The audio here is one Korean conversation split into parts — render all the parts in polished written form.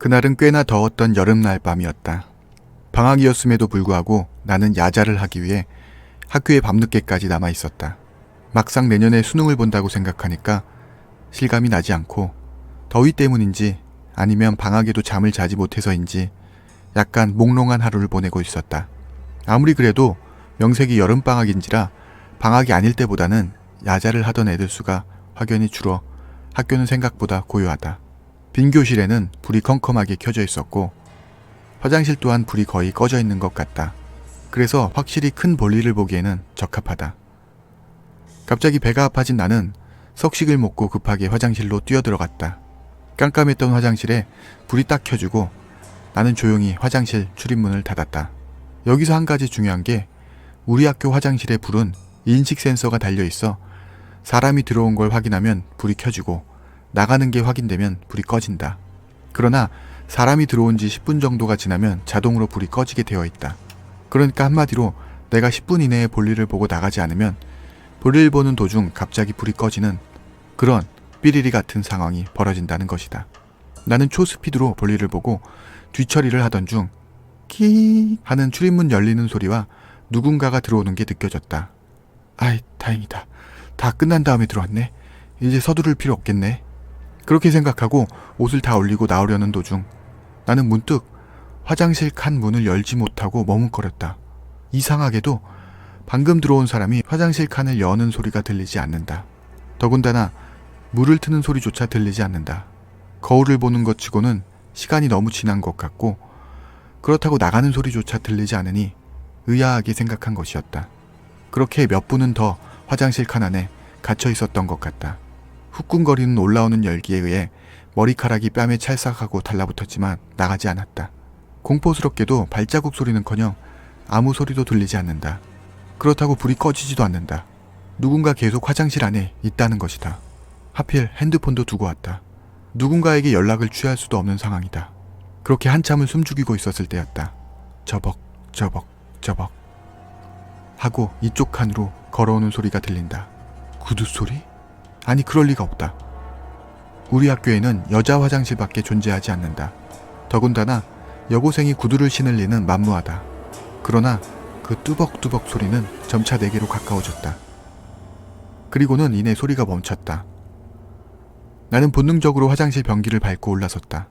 그날은 꽤나 더웠던 여름날 밤이었다. 방학이었음에도 불구하고 나는 야자를 하기 위해 학교에 밤늦게까지 남아 있었다. 막상 내년에 수능을 본다고 생각하니까 실감이 나지 않고 더위 때문인지 아니면 방학에도 잠을 자지 못해서인지 약간 몽롱한 하루를 보내고 있었다. 아무리 그래도 명색이 여름방학인지라 방학이 아닐 때보다는 야자를 하던 애들 수가 확연히 줄어 학교는 생각보다 고요하다. 빈 교실에는 불이 컴컴하게 켜져 있었고 화장실 또한 불이 거의 꺼져 있는 것 같다. 그래서 확실히 큰 볼일을 보기에는 적합하다. 갑자기 배가 아파진 나는 석식을 먹고 급하게 화장실로 뛰어들어갔다. 깜깜했던 화장실에 불이 딱 켜지고 나는 조용히 화장실 출입문을 닫았다. 여기서 한 가지 중요한 게 우리 학교 화장실에 불은 인식 센서가 달려있어 사람이 들어온 걸 확인하면 불이 켜지고 나가는 게 확인되면 불이 꺼진다. 그러나 사람이 들어온 지 10분 정도가 지나면 자동으로 불이 꺼지게 되어 있다. 그러니까 한마디로 내가 10분 이내에 볼일을 보고 나가지 않으면 볼일 보는 도중 갑자기 불이 꺼지는 그런 삐리리 같은 상황이 벌어진다는 것이다. 나는 초스피드로 볼일을 보고 뒤처리를 하던 중 킥 하는 출입문 열리는 소리와 누군가가 들어오는 게 느껴졌다. 아이, 다행이다. 다 끝난 다음에 들어왔네. 이제 서두를 필요 없겠네. 그렇게 생각하고 옷을 다 올리고 나오려는 도중 나는 문득 화장실 칸 문을 열지 못하고 머뭇거렸다. 이상하게도 방금 들어온 사람이 화장실 칸을 여는 소리가 들리지 않는다. 더군다나 물을 트는 소리조차 들리지 않는다. 거울을 보는 것 치고는 시간이 너무 지난 것 같고 그렇다고 나가는 소리조차 들리지 않으니 의아하게 생각한 것이었다. 그렇게 몇 분은 더 화장실 칸 안에 갇혀 있었던 것 같다. 후끈거리는 올라오는 열기에 의해 머리카락이 뺨에 찰싹하고 달라붙었지만 나가지 않았다. 공포스럽게도 발자국 소리는커녕 아무 소리도 들리지 않는다. 그렇다고 불이 꺼지지도 않는다. 누군가 계속 화장실 안에 있다는 것이다. 하필 핸드폰도 두고 왔다. 누군가에게 연락을 취할 수도 없는 상황이다. 그렇게 한참을 숨죽이고 있었을 때였다. 저벅 저벅 저벅 하고 이쪽 칸으로 걸어오는 소리가 들린다. 구두 소리? 아니, 그럴 리가 없다. 우리 학교에는 여자 화장실밖에 존재하지 않는다. 더군다나 여고생이 구두를 신을 리는 만무하다. 그러나 그 뚜벅뚜벅 소리는 점차 내게로 가까워졌다. 그리고는 이내 소리가 멈췄다. 나는 본능적으로 화장실 변기를 밟고 올라섰다.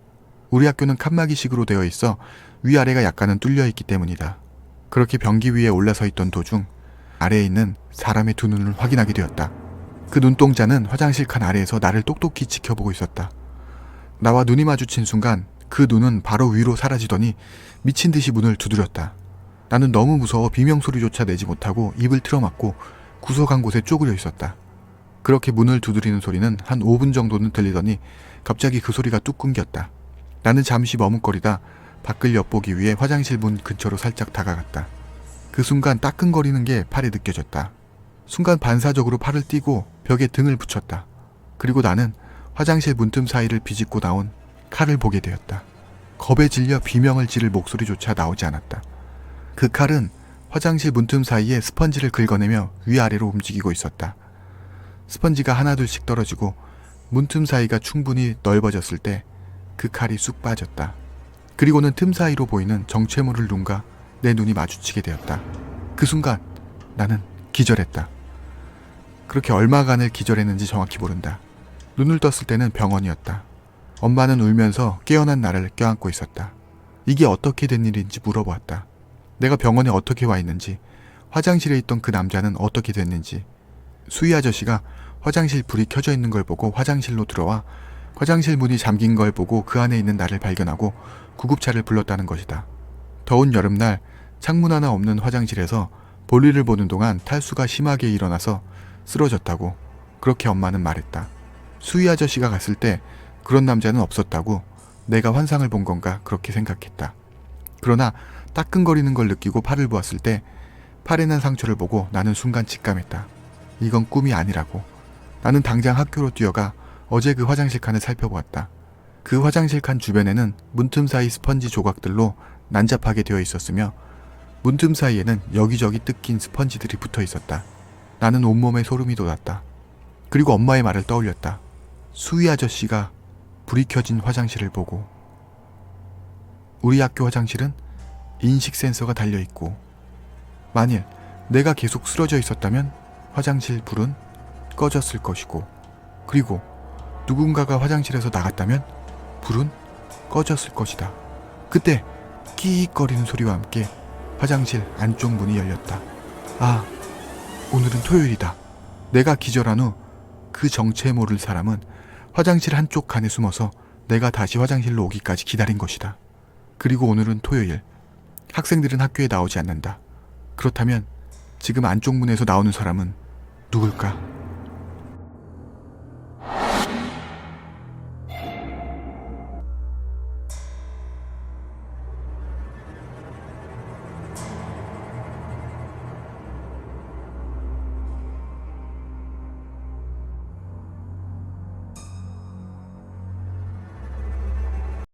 우리 학교는 칸막이식으로 되어 있어 위아래가 약간은 뚫려 있기 때문이다. 그렇게 변기 위에 올라서 있던 도중 아래에 있는 사람의 두 눈을 확인하게 되었다. 그 눈동자는 화장실 칸 아래에서 나를 똑똑히 지켜보고 있었다. 나와 눈이 마주친 순간 그 눈은 바로 위로 사라지더니 미친 듯이 문을 두드렸다. 나는 너무 무서워 비명소리조차 내지 못하고 입을 틀어막고 구석한 곳에 쪼그려 있었다. 그렇게 문을 두드리는 소리는 한 5분 정도는 들리더니 갑자기 그 소리가 뚝 끊겼다. 나는 잠시 머뭇거리다 밖을 엿보기 위해 화장실 문 근처로 살짝 다가갔다. 그 순간 따끔거리는 게 팔에 느껴졌다. 순간 반사적으로 팔을 띄고 벽에 등을 붙였다. 그리고 나는 화장실 문틈 사이를 비집고 나온 칼을 보게 되었다. 겁에 질려 비명을 지를 목소리조차 나오지 않았다. 그 칼은 화장실 문틈 사이에 스펀지를 긁어내며 위아래로 움직이고 있었다. 스펀지가 하나둘씩 떨어지고 문틈 사이가 충분히 넓어졌을 때 그 칼이 쑥 빠졌다. 그리고는 틈 사이로 보이는 정체모를 눈과 내 눈이 마주치게 되었다. 그 순간 나는 기절했다. 그렇게 얼마간을 기절했는지 정확히 모른다. 눈을 떴을 때는 병원이었다. 엄마는 울면서 깨어난 나를 껴안고 있었다. 이게 어떻게 된 일인지 물어보았다. 내가 병원에 어떻게 와 있는지, 화장실에 있던 그 남자는 어떻게 됐는지. 수희 아저씨가 화장실 불이 켜져 있는 걸 보고 화장실로 들어와 화장실 문이 잠긴 걸 보고 그 안에 있는 나를 발견하고 구급차를 불렀다는 것이다. 더운 여름날 창문 하나 없는 화장실에서 볼일을 보는 동안 탈수가 심하게 일어나서 쓰러졌다고 그렇게 엄마는 말했다. 수희 아저씨가 갔을 때 그런 남자는 없었다고 내가 환상을 본 건가 그렇게 생각했다. 그러나 따끔거리는 걸 느끼고 팔을 보았을 때 팔에 난 상처를 보고 나는 순간 직감했다. 이건 꿈이 아니라고. 나는 당장 학교로 뛰어가 어제 그 화장실 칸을 살펴보았다. 그 화장실 칸 주변에는 문틈 사이 스펀지 조각들로 난잡하게 되어 있었으며 문틈 사이에는 여기저기 뜯긴 스펀지들이 붙어 있었다. 나는 온몸에 소름이 돋았다. 그리고 엄마의 말을 떠올렸다. 수희 아저씨가 불이 켜진 화장실을 보고 우리 학교 화장실은 인식 센서가 달려 있고, 만일 내가 계속 쓰러져 있었다면 화장실 불은 꺼졌을 것이고, 그리고 누군가가 화장실에서 나갔다면 불은 꺼졌을 것이다. 그때 끼익거리는 소리와 함께 화장실 안쪽 문이 열렸다. 아, 오늘은 토요일이다. 내가 기절한 후 그 정체 모를 사람은 화장실 한쪽 칸에 숨어서 내가 다시 화장실로 오기까지 기다린 것이다. 그리고 오늘은 토요일. 학생들은 학교에 나오지 않는다. 그렇다면 지금 안쪽 문에서 나오는 사람은 누굴까?